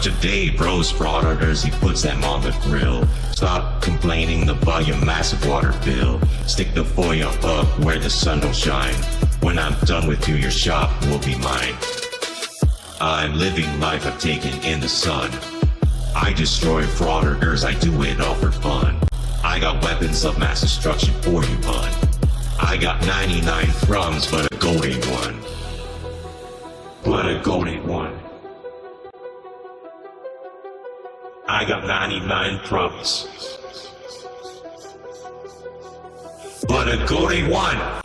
watch a day, bros, frauditors, he puts them on the grill. Stop complaining about your massive water bill. Stick the foil up where the sun don't shine. When I'm done with you, your shop will be mine. I'm living life I've taken in the sun. I destroy frauditors, I do it all for fun. I got weapons of mass destruction for you, bud. I got 99 crumbs, but a gold ain't one. But a gold ain't one. I got 99 crumbs, but a gold ain't one.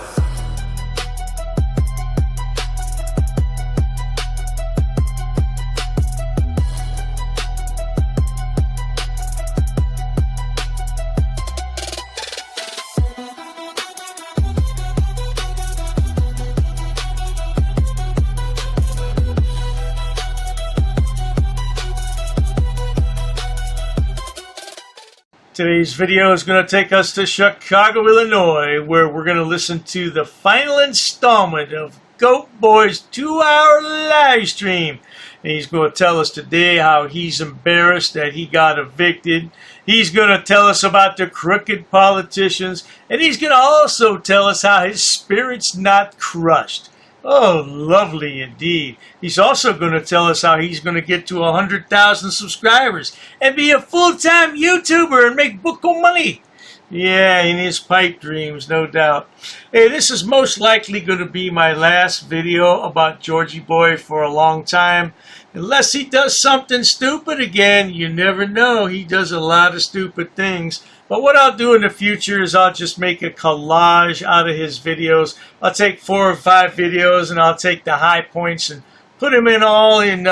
Today's video is going to take us to Chicago, Illinois, where we're going to listen to the final installment of GoatBoy's 2-hour live stream. And he's going to tell us today how he's embarrassed that he got evicted. He's going to tell us about the crooked politicians. And he's going to also tell us how his spirit's not crushed. Oh, lovely indeed. He's also going to tell us how he's going to get to 100,000 subscribers and be a full-time YouTuber and make buco money. Yeah, in his pipe dreams, no doubt. Hey, this is most likely going to be my last video about Georgie Boy for a long time. Unless he does something stupid again, you never know. He does a lot of stupid things. But what I'll do in the future is I'll just make a collage out of his videos. I'll take 4 or 5 videos and I'll take the high points and put them in all in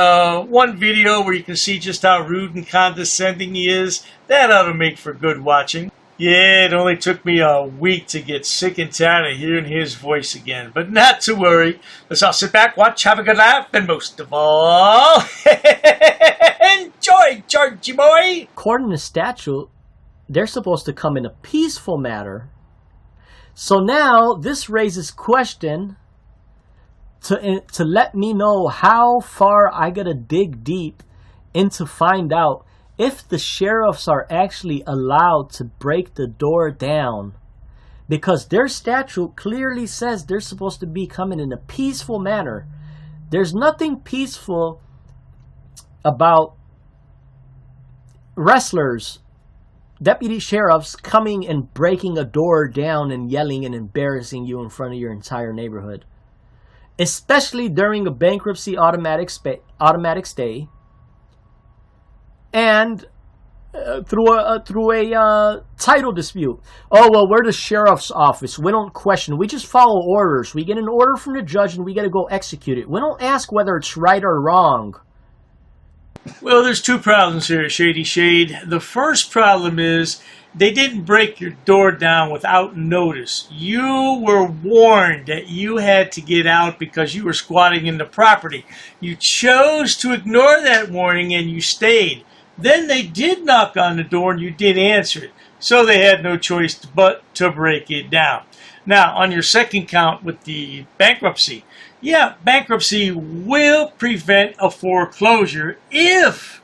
one video where you can see just how rude and condescending he is. That ought to make for good watching. Yeah, it only took me a week to get sick and tired of hearing his voice again. But not to worry. Let's all sit back, watch, have a good laugh, and most of all, enjoy, Georgie Boy! According to statute, they're supposed to come in a peaceful manner. So now this raises question to let me know how far I gotta dig deep into find out if the sheriffs are actually allowed to break the door down. Because their statute clearly says they're supposed to be coming in a peaceful manner. There's nothing peaceful about wrestlers, deputy sheriffs coming and breaking a door down and yelling and embarrassing you in front of your entire neighborhood. Especially during a bankruptcy automatic stay. And through a title dispute. Oh, well, we're the sheriff's office. We don't question. We just follow orders. We get an order from the judge and we got to go execute it. We don't ask whether it's right or wrong. Well, there's 2 problems here, Shady Shade. The first problem is they didn't break your door down without notice. You were warned that you had to get out because you were squatting in the property. You chose to ignore that warning and you stayed. Then they did knock on the door and you did answer it. So they had no choice but to break it down. Now, on your second count with the bankruptcy, yeah, bankruptcy will prevent a foreclosure if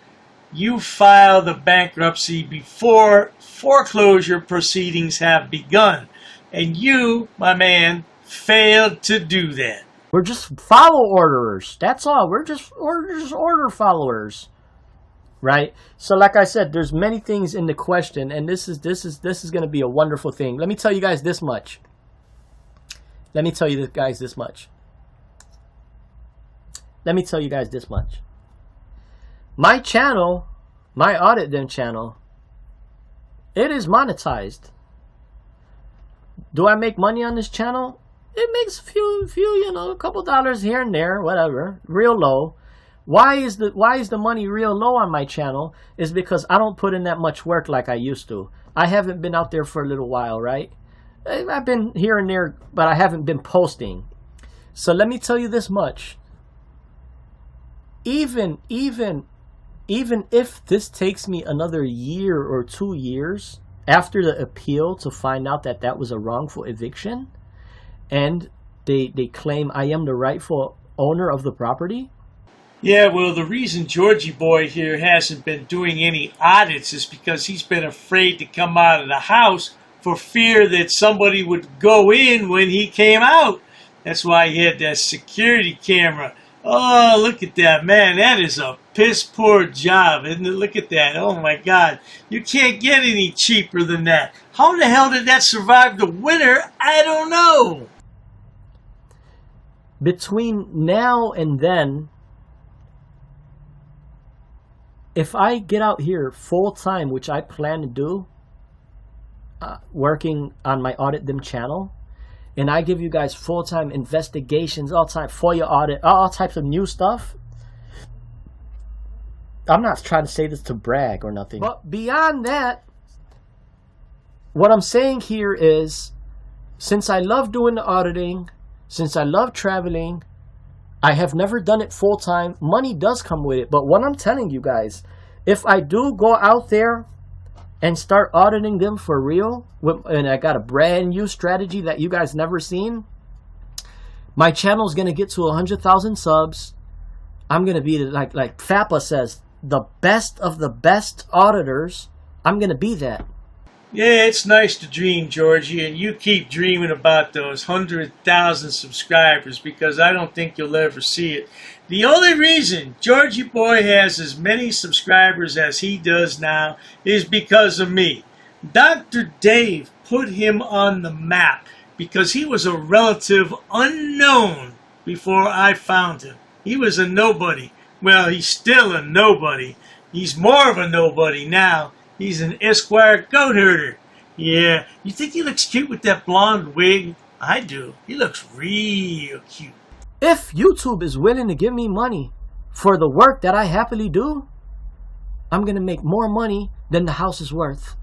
you file the bankruptcy before foreclosure proceedings have begun. And you, my man, failed to do that. We're just follow orderers. That's all. We're just order followers. Right? So like I said, there's many things in the question, and this is going to be a wonderful thing. Let me tell you guys this much. Let me tell you guys this much. My channel, my Audit Them channel, it is monetized. Do I make money on this channel? It makes a few, a couple dollars here and there, whatever, real low. Why is the money real low on my channel? Is because I don't put in that much work like I used to. I haven't been out there for a little while, right? I've been here and there, but I haven't been posting. So let me tell you this much. Even if this takes me another year or 2 years after the appeal to find out that that was a wrongful eviction, and they claim I am the rightful owner of the property, Yeah, well, the reason Georgie Boy here hasn't been doing any audits is because he's been afraid to come out of the house for fear that somebody would go in when he came out. That's why he had that security camera. Oh, look at that, man. That is a piss poor job, isn't it? Look at that. Oh, my God. You can't get any cheaper than that. How the hell did that survive the winter? I don't know. Between now and then, if I get out here full time, which I plan to do, working on my Audit Them channel, and I give you guys full-time investigations, all time FOIA audit, all types of new stuff. I'm not trying to say this to brag or nothing. But beyond that, what I'm saying here is, since I love doing the auditing, since I love traveling, I have never done it full-time. Money does come with it. But what I'm telling you guys, if I do go out there and start auditing them for real, and I got a brand new strategy that you guys never seen, my channel is going to get to 100,000 subs. I'm going to be, like FAPA says, the best of the best auditors. I'm going to be that. Yeah, it's nice to dream, Georgie, and you keep dreaming about those 100,000 subscribers because I don't think you'll ever see it. The only reason Georgie Boy has as many subscribers as he does now is because of me. Dr. Dave put him on the map because he was a relative unknown before I found him. He was a nobody. Well, he's still a nobody. He's more of a nobody now. He's an Esquire goat herder. Yeah, you think he looks cute with that blonde wig? I do. He looks real cute. If YouTube is willing to give me money for the work that I happily do, I'm going to make more money than the house is worth.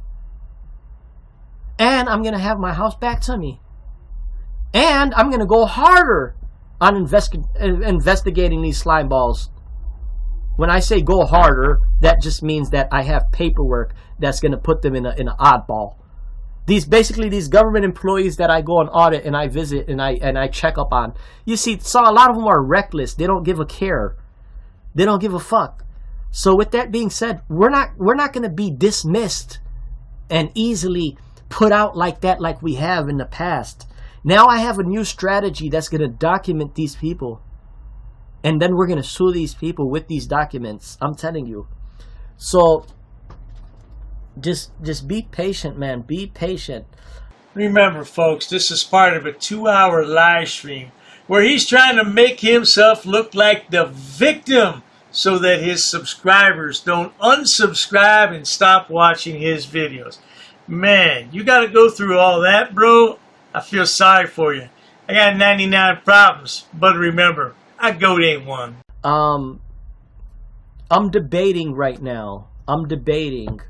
And I'm going to have my house back to me. And I'm going to go harder on investigating these slime balls. When I say go harder, that just means that I have paperwork that's going to put them in an oddball. These government employees that I go and audit and I visit and I check up on. You see, so a lot of them are reckless. They don't give a care. They don't give a fuck. So with that being said, we're not going to be dismissed and easily put out like that like we have in the past. Now I have a new strategy that's going to document these people. And then we're going to sue these people with these documents. I'm telling you. So just be patient, man. Be patient. Remember, folks, this is part of a 2-hour live stream where he's trying to make himself look like the victim so that his subscribers don't unsubscribe and stop watching his videos. Man, you got to go through all that, bro. I feel sorry for you. I got 99 problems, but remember, a goat ain't one. I'm debating right now. I'm debating.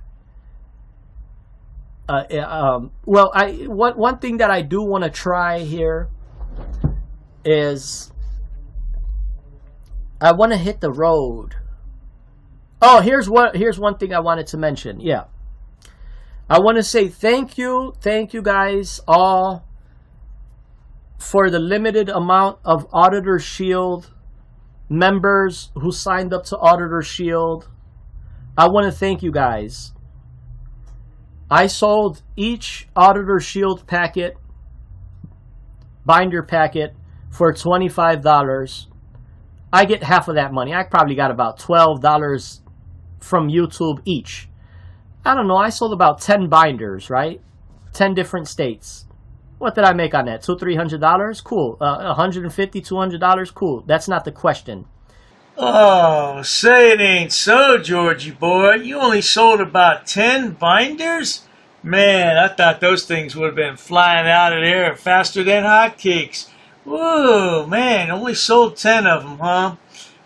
Well, one thing that I do want to try here is I want to hit the road. Oh, here's one thing I wanted to mention. Yeah, I want to say thank you guys all for the limited amount of Auditor Shield members who signed up to Auditor Shield. I want to thank you guys. I sold each Auditor Shield packet, binder packet, for $25. I get half of that money. I probably got about $12 from YouTube each. I don't know. I sold about 10 binders, right? 10 different states. What did I make on that? $200-$300? Cool. $150, $200? Cool. That's not the question. Oh, say it ain't so, Georgie boy. You only sold about 10 binders? Man, I thought those things would have been flying out of there faster than hotcakes. Whoa, man, only sold 10 of them, huh?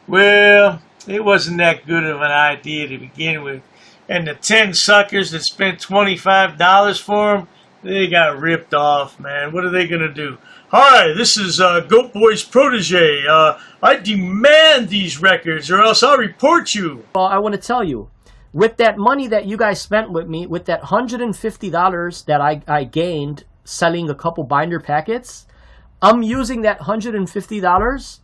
Well, it wasn't that good of an idea to begin with. And the 10 suckers that spent $25 for them, they got ripped off, man. What are they going to do? Hi, this is GoatBoy's protege. I demand these records or else I'll report you. Well, I want to tell you, with that money that you guys spent with me, with that $150 that I gained selling a couple binder packets, I'm using that $150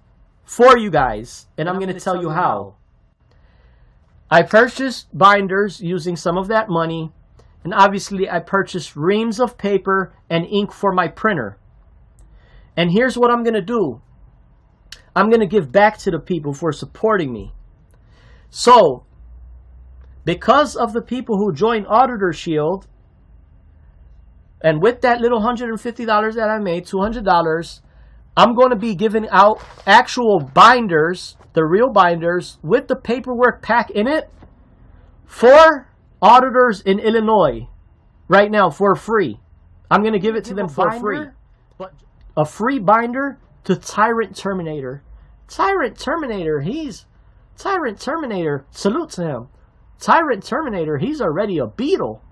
for you guys, and I'm going to tell you how. I purchased binders using some of that money, and obviously I purchased reams of paper and ink for my printer. And here's what I'm going to do. I'm going to give back to the people for supporting me. So, because of the people who joined Auditor Shield, and with that little $150 that I made, $200, I'm going to be giving out actual binders, the real binders, with the paperwork pack in it for auditors in Illinois right now for free. I'm going to give it to them for free. A free binder to Tyrant Terminator. Tyrant Terminator, salute to him. Tyrant Terminator, he's already a beetle.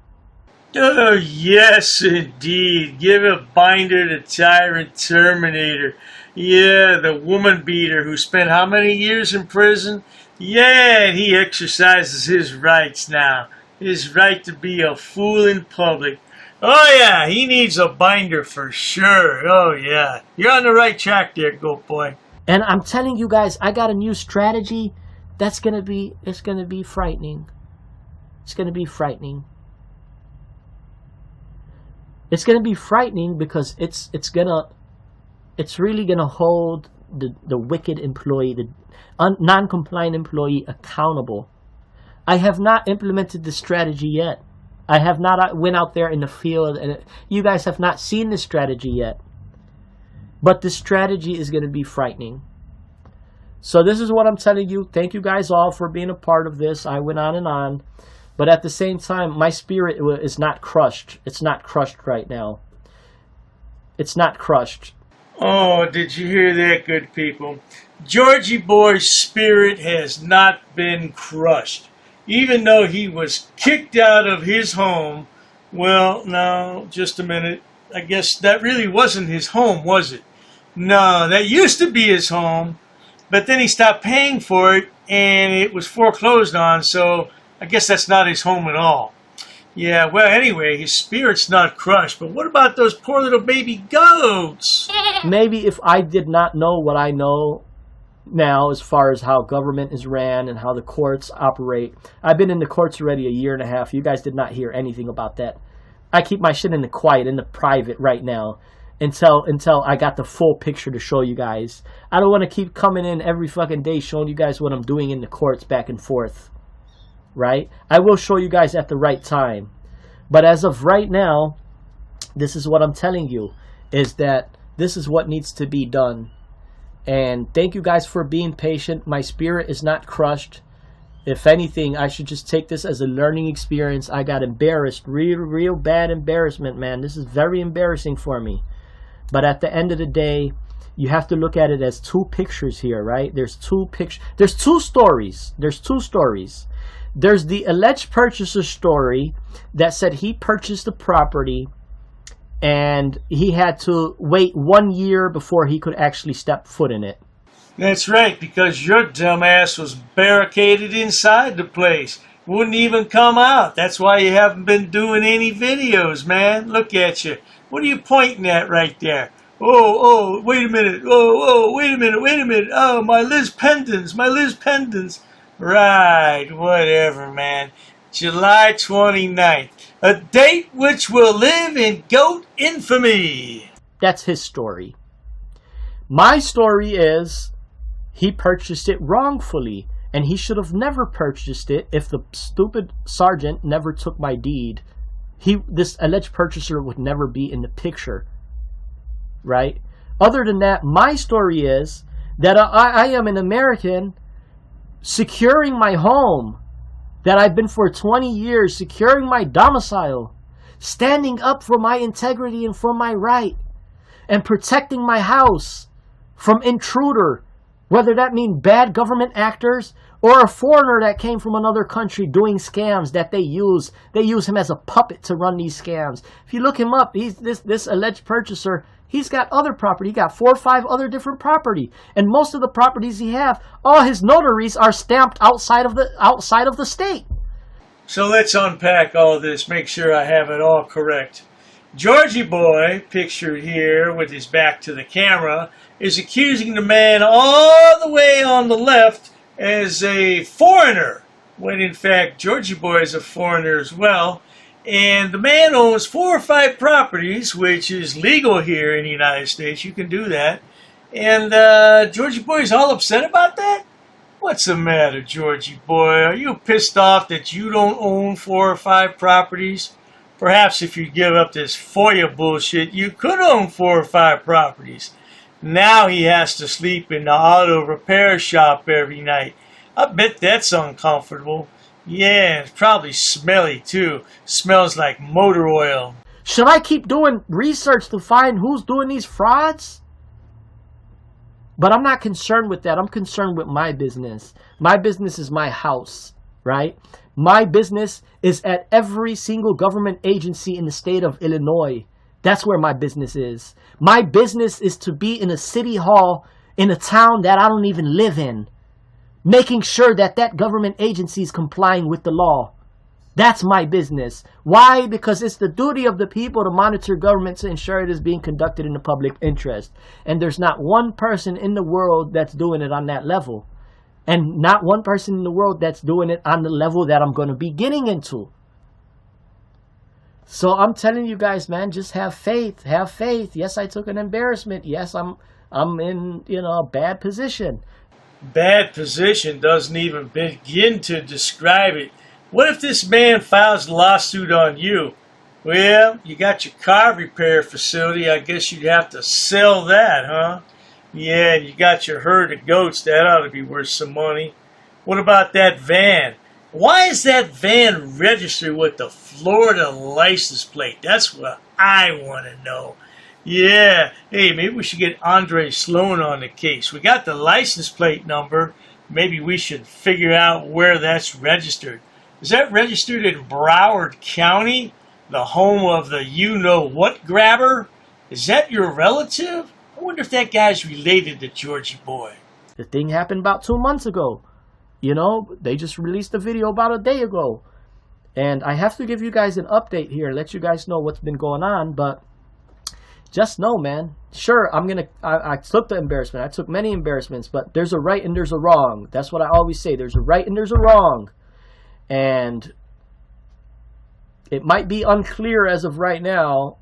Oh, yes, indeed. Give a binder to Tyrant Terminator. Yeah, the woman beater who spent how many years in prison? Yeah, and he exercises his rights now. His right to be a fool in public. Oh, yeah, he needs a binder for sure. Oh, yeah. You're on the right track there, Goat Boy. And I'm telling you guys, I got a new strategy it's going to be frightening. It's going to be frightening. It's going to be frightening because it's really going to hold the wicked employee, the non-compliant employee accountable. I have not implemented this strategy yet. I have not went out there in the field, and you guys have not seen this strategy yet. But this strategy is going to be frightening. So this is what I'm telling you. Thank you guys all for being a part of this. I went on and on. But at the same time, my spirit is not crushed. It's not crushed right now. It's not crushed. Oh, did you hear that, good people? Georgie Boy's spirit has not been crushed. Even though he was kicked out of his home. Well, no, just a minute. I guess that really wasn't his home, was it? No, that used to be his home. But then he stopped paying for it, and it was foreclosed on, so I guess that's not his home at all. Yeah, well, anyway, his spirit's not crushed. But what about those poor little baby goats? Maybe if I did not know what I know now as far as how government is ran and how the courts operate. I've been in the courts already a year and a half. You guys did not hear anything about that. I keep my shit in the quiet, in the private right now until I got the full picture to show you guys. I don't want to keep coming in every fucking day showing you guys what I'm doing in the courts back and forth. Right? I will show you guys at the right time. But as of right now, this is what I'm telling you, is that this is what needs to be done. And thank you guys for being patient. My spirit is not crushed. If anything, I should just take this as a learning experience. I got embarrassed. Real bad embarrassment, man. This is very embarrassing for me. But at the end of the day, you have to look at it as two pictures here, right? There's two pictures. There's two stories. There's two stories. There's the alleged purchaser story that said he purchased the property and he had to wait 1 year before he could actually step foot in it. That's right, because your dumbass was barricaded inside the place. Wouldn't even come out. That's why you haven't been doing any videos, man. Look at you. What are you pointing at right there? Oh, wait a minute. Wait a minute. Oh, my Liz Pendens. Right, whatever, man. July 29th. A date which will live in goat infamy. That's his story. My story is he purchased it wrongfully, and he should have never purchased it if the stupid sergeant never took my deed. This alleged purchaser would never be in the picture. Right? Other than that, my story is that I am an American securing my home that I've been for 20 years, securing my domicile, standing up for my integrity and for my right, and protecting my house from intruder, whether that mean bad government actors or a foreigner that came from another country doing scams that they use him as a puppet to run these scams. If you look him up, he's this alleged purchaser. He's got other property. He got 4 or 5 other different property, and most of the properties he have, all his notaries are stamped outside of the state. So let's unpack all this. Make sure I have it all correct. Georgie Boy, pictured here with his back to the camera, is accusing the man all the way on the left as a foreigner, when in fact Georgie Boy is a foreigner as well. And the man owns 4 or 5 properties, which is legal here in the United States. You can do that. And Georgie Boy's all upset about that? What's the matter, Georgie Boy? Are you pissed off that you don't own 4 or 5 properties? Perhaps if you give up this FOIA bullshit, you could own 4 or 5 properties. Now he has to sleep in the auto repair shop every night. I bet that's uncomfortable. Yeah, it's probably smelly too. Smells like motor oil. Should I keep doing research to find who's doing these frauds? But I'm not concerned with that. I'm concerned with my business. My business is my house, right? My business is at every single government agency in the state of Illinois. That's where my business is. My business is to be in a city hall in a town that I don't even live in, making sure that that government agency is complying with the law. That's my business. Why? Because it's the duty of the people to monitor government to ensure it is being conducted in the public interest. And there's not one person in the world that's doing it on that level. And not one person in the world that's doing it on the level that I'm going to be getting into. So I'm telling you guys, man, just have faith. Have faith. Yes, I took an embarrassment. Yes, I'm in, a bad position. Bad position doesn't even begin to describe it. What if this man files a lawsuit on you? Well, you got your car repair facility. I guess you'd have to sell that, huh? Yeah, you got your herd of goats. That ought to be worth some money. What about that van? Why is that van registered with the Florida license plate? That's what I want to know. Yeah, hey, maybe we should get Andre Sloan on the case. We got the license plate number. Maybe we should figure out where that's registered. Is that registered in Broward County, the home of the you-know-what grabber? Is that your relative? I wonder if that guy's related to Georgie Boy. The thing happened about 2 months ago. They just released a video about a day ago. And I have to give you guys an update here, let you guys know what's been going on, but just know, man. Sure, I took the embarrassment. I took many embarrassments, but there's a right and there's a wrong. That's what I always say. There's a right and there's a wrong. And it might be unclear as of right now,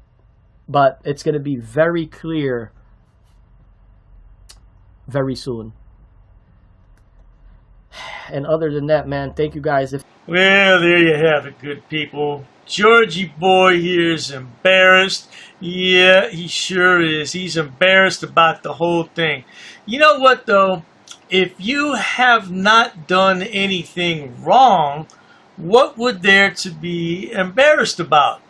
but it's going to be very clear very soon. And other than that, man, thank you guys. Well, there you have it, good people. Georgie Boy here is embarrassed. Yeah, he sure is. He's embarrassed about the whole thing. You know what, though? If you have not done anything wrong, what would there to be embarrassed about?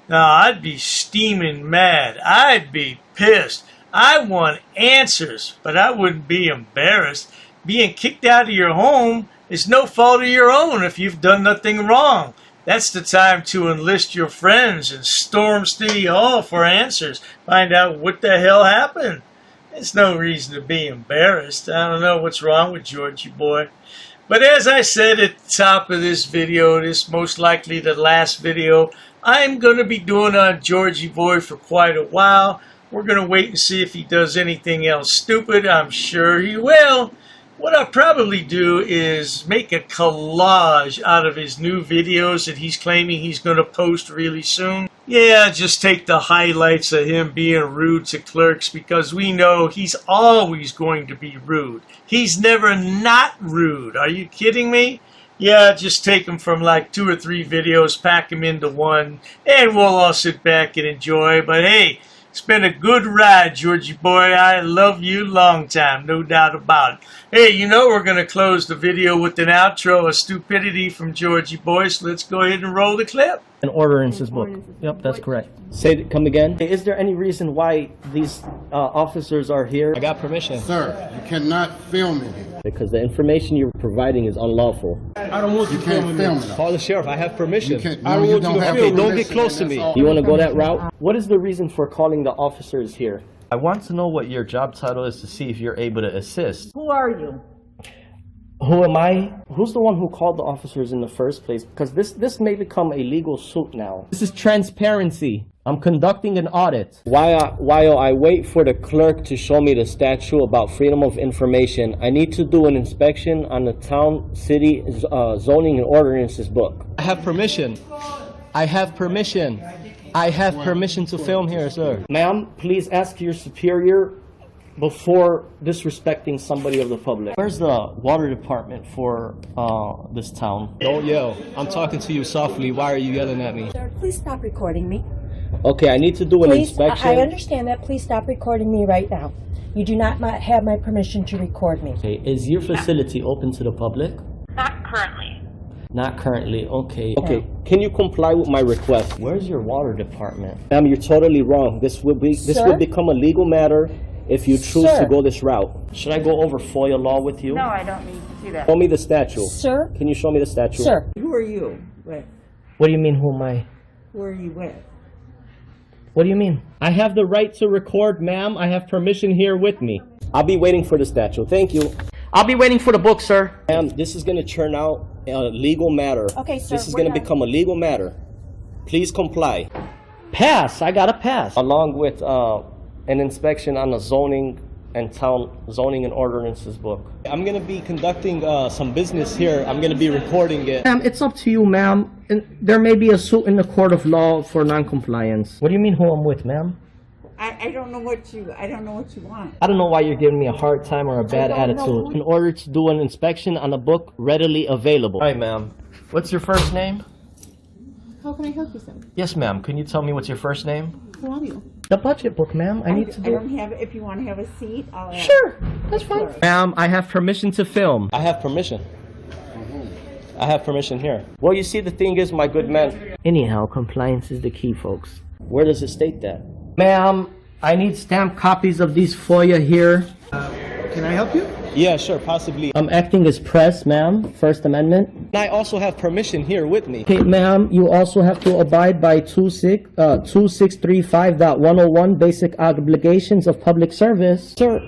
Now, I'd be steaming mad. I'd be pissed. I want answers, but I wouldn't be embarrassed. Being kicked out of your home is no fault of your own if you've done nothing wrong. That's the time to enlist your friends and storm City Hall for answers. Find out what the hell happened. There's no reason to be embarrassed. I don't know what's wrong with Georgie Boy. But as I said at the top of this video, this most likely the last video I'm going to be doing on Georgie Boy for quite a while. We're going to wait and see if he does anything else stupid. I'm sure he will. What I'll probably do is make a collage out of his new videos that he's claiming he's going to post really soon. Yeah, just take the highlights of him being rude to clerks, because we know he's always going to be rude. He's never not rude. Are you kidding me? Yeah, just take them from like 2 or 3 videos, pack them into one, and we'll all sit back and enjoy. But hey, it's been a good ride, Georgie Boy. I love you long time, no doubt about it. Hey, we're going to close the video with an outro of stupidity from Georgie Boy, so let's go ahead and roll the clip. An order in his book. Yep, that's correct. Come again. Is there any reason why these officers are here? I got permission. Sir, you cannot film in here. Because the information you're providing is unlawful. I don't want you filming film it. Call the sheriff. I have permission. I don't want you to film. Don't get close to me. You want to go that route? What is the reason for calling the officers here? I want to know what your job title is to see if you're able to assist. Who are you? Who am I? Who's the one who called the officers in the first place? Because this may become a legal suit now. This is transparency. I'm conducting an audit. While I wait for the clerk to show me the statute about freedom of information, I need to do an inspection on the town, city, zoning and ordinances book. I have permission. I have permission. I have permission to film here, sir. Ma'am, please ask your superior before disrespecting somebody of the public. Where's the water department for this town? Don't yell. I'm talking to you softly. Why are you yelling at me? Sir, please stop recording me. Okay, I need to do an Please, inspection. I understand that. Please stop recording me right now. You do not have my permission to record me. Okay, is your facility open to the public? Not currently. Not currently, okay. Okay, can you comply with my request? Where's your water department? Ma'am, you're totally wrong. This will become a legal matter if you choose to go this route. Should I go over FOIA law with you? No, I don't need to do that. Show me the statute. Sir? Can you show me the statute? Sir. Who are you with? What do you mean, who am I? Who are you with? What do you mean? I have the right to record, ma'am. I have permission here with me. I'll be waiting for the statute. Thank you. I'll be waiting for the book, sir. Ma'am, this is going to turn out a legal matter. Okay, sir. This is going to become a legal matter. Please comply. Pass. I got to pass. Along with an inspection on the zoning and town zoning and ordinances book. I'm going to be conducting some business here. I'm going to be recording it. Ma'am, it's up to you, ma'am. And there may be a suit in the court of law for non-compliance. What do you mean who I'm with, ma'am? I don't know what you want. I don't know why you're giving me a hard time or a bad attitude. In order to do an inspection on a book readily available. All right, ma'am. What's your first name? How can I help you, sir? Yes, ma'am. Can you tell me what's your first name? Who are you? The budget book, ma'am. I need to do. I don't have. If you want to have a seat, I'll ask. Sure, that's fine. Ma'am, I have permission to film. I have permission. I have permission here. Well, you see, the thing is, my good man. Anyhow, compliance is the key, folks. Where does it state that? Ma'am, I need stamped copies of these FOIA here. Can I help you? Yeah, sure, possibly. I'm acting as press, ma'am. First Amendment. And I also have permission here with me. Okay, ma'am, you also have to abide by 2635.101 basic obligations of public service. Sir,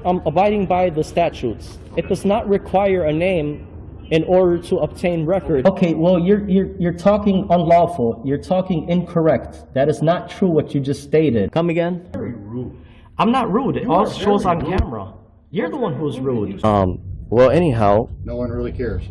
I'm abiding by the statutes. It does not require a name in order to obtain record. Okay, well, you're talking unlawful. You're talking incorrect. That is not true what you just stated. Come again? Very rude. I'm not rude. It all shows on camera. You're the one who's rude. Well, anyhow. No one really cares.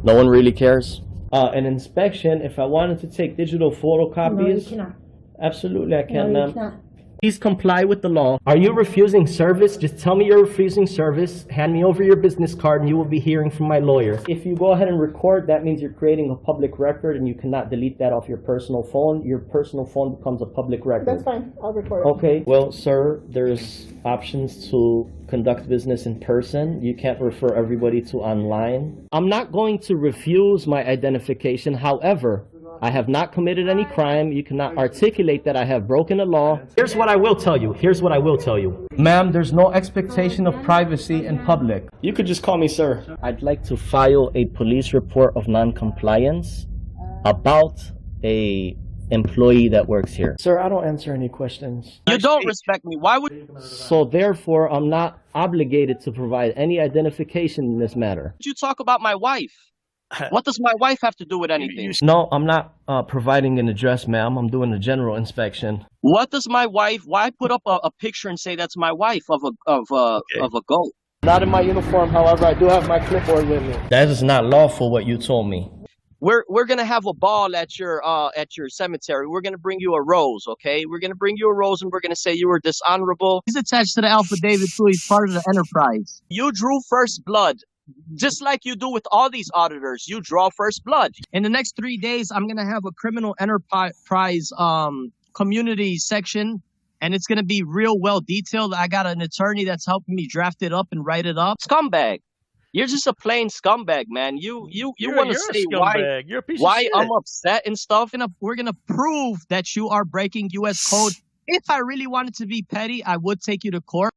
No one really cares? An inspection, if I wanted to take digital photocopies. No, you cannot. Absolutely, I can, No, ma'am. you cannot. Please comply with the law. Are you refusing service? Just tell me you're refusing service. Hand me over your business card and you will be hearing from my lawyer. If you go ahead and record, that means you're creating a public record and you cannot delete that off your personal phone. Your personal phone becomes a public record. That's fine. I'll record it. Okay. Well, sir, there's options to conduct business in person. You can't refer everybody to online. I'm not going to refuse my identification. However, I have not committed any crime. You cannot articulate that I have broken a law. Here's what I will tell you. Ma'am, there's no expectation of privacy in public. You could just call me sir. I'd like to file a police report of non-compliance about a employee that works here. Sir, I don't answer any questions. You don't respect me. Why would So therefore, I'm not obligated to provide any identification in this matter. you talk about my wife? What does my wife have to do with anything? No, I'm not providing an address, ma'am. I'm doing a general inspection. What does my wife? Why put up a picture and say that's my wife of a goat? Not in my uniform, however, I do have my clipboard with me. That is not lawful, what you told me. We're gonna have a ball at your cemetery. We're gonna bring you a rose, okay? We're gonna bring you a rose and we're gonna say you were dishonorable. He's attached to the affidavit too. He's part of the enterprise. You drew first blood. Just like you do with all these auditors, you draw first blood. In the next 3 days, I'm going to have a criminal enterprise community section, and it's going to be real well detailed. I got an attorney that's helping me draft it up and write it up. Scumbag. You're just a plain scumbag, man. You want to say why I'm upset and stuff. We're going to prove that you are breaking U.S. code. If I really wanted to be petty, I would take you to court.